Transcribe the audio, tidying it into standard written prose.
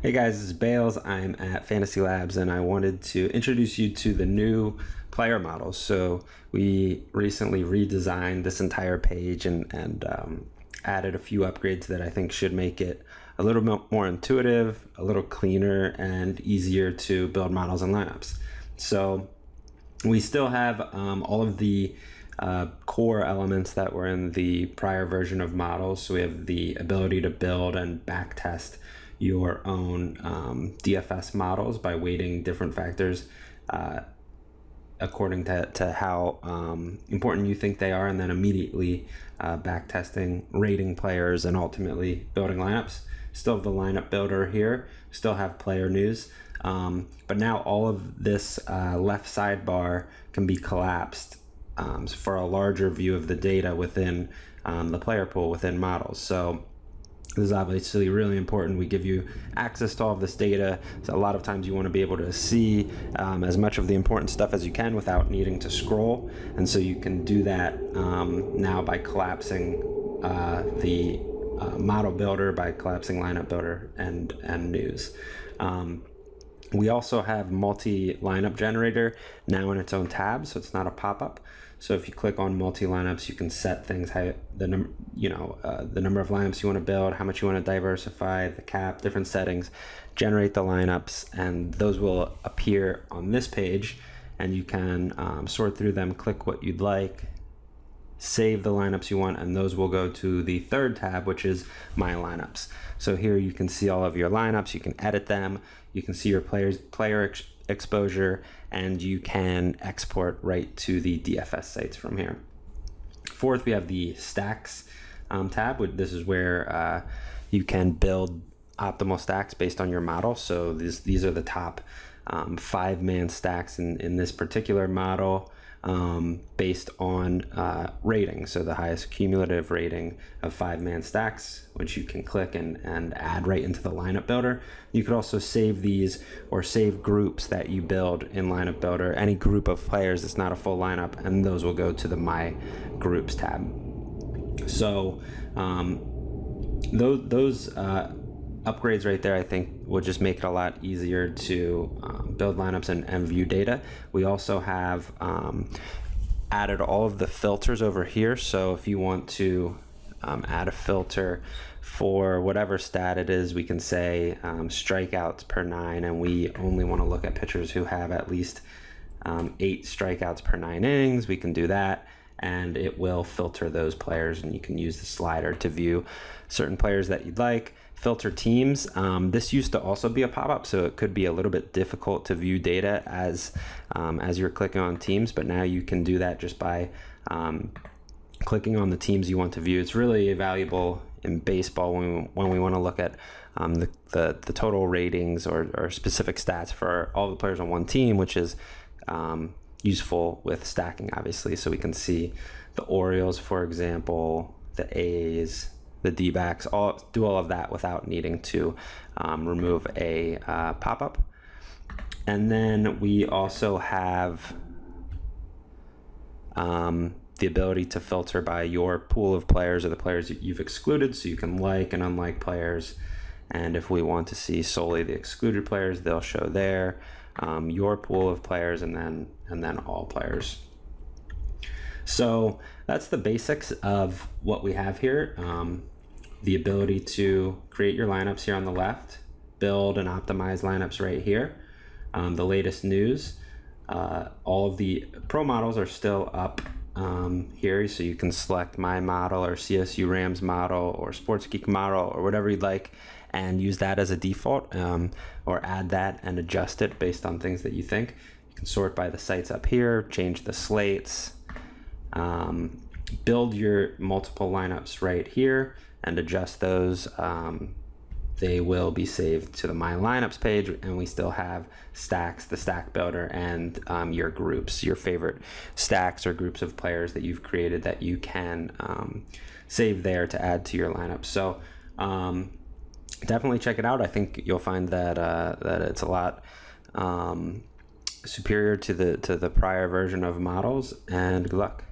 Hey guys, this is Bales. I'm at FantasyLabs and I wanted to introduce you to the new player models. So we recently redesigned this entire page and added a few upgrades that I think should make it a little bit more intuitive, a little cleaner, and easier to build models and lineups. So we still have all of the core elements that were in the prior version of models. So we have the ability to build and backtest your own DFS models by weighting different factors according to how important you think they are, and then immediately backtesting, rating players, and ultimately building lineups. Still have the lineup builder here, still have player news, but now all of this left sidebar can be collapsed for a larger view of the data within the player pool within models. So this is obviously really important. We give you access to all of this data. So a lot of times you want to be able to see as much of the important stuff as you can without needing to scroll. And so you can do that now by collapsing the model builder, by collapsing lineup builder and news. We also have multi-lineup generator now in its own tab, so it's not a pop-up. So if you click on multi-lineups, you can set things, the number of lineups you want to build, how much you want to diversify, the cap, different settings, generate the lineups, and those will appear on this page, and you can sort through them, click what you'd like, save the lineups you want, and those will go to the third tab, which is My Lineups. So here you can see all of your lineups, you can edit them, you can see your player exposure, and you can export right to the DFS sites from here. Fourth, we have the stacks tab. This is where you can build optimal stacks based on your model. So these are the top 5-man stacks in this particular model, based on rating. So the highest cumulative rating of 5-man stacks, which you can click and add right into the lineup builder. You could also save these or save groups that you build in lineup builder, any group of players that's not a full lineup, and those will go to the My Groups tab. So those upgrades right there, I think, will just make it a lot easier to build lineups and view data. We also have added all of the filters over here. So if you want to add a filter for whatever stat it is, we can say strikeouts per 9, and we only want to look at pitchers who have at least 8 strikeouts per 9 innings. We can do that, and it will filter those players, and you can use the slider to view certain players that you'd like. Filter teams. This used to also be a pop-up, so it could be a little bit difficult to view data as you're clicking on teams, but now you can do that just by clicking on the teams you want to view. It's really valuable in baseball when we want to look at the total ratings or specific stats for all the players on one team, which is useful with stacking, obviously. So we can see the Orioles, for example, the A's, the D-backs, do all of that without needing to remove a pop-up. And then we also have the ability to filter by your pool of players or the players that you've excluded, so you can like and unlike players. And if we want to see solely the excluded players, they'll show there, your pool of players, and then all players. So that's the basics of what we have here. The ability to create your lineups here on the left, build and optimize lineups right here. The latest news, all of the pro models are still up here, so you can select My Model or CSU Rams model or Sports Geek model or whatever you'd like, and use that as a default, or add that and adjust it based on things that you think. You can sort by the sites up here, change the slates, build your multiple lineups right here and adjust those. They will be saved to the My Lineups page, and we still have stacks, the stack builder, and your groups, your favorite stacks or groups of players that you've created that you can save there to add to your lineup. So definitely check it out. I think you'll find that that it's a lot superior to the prior version of models, and good luck.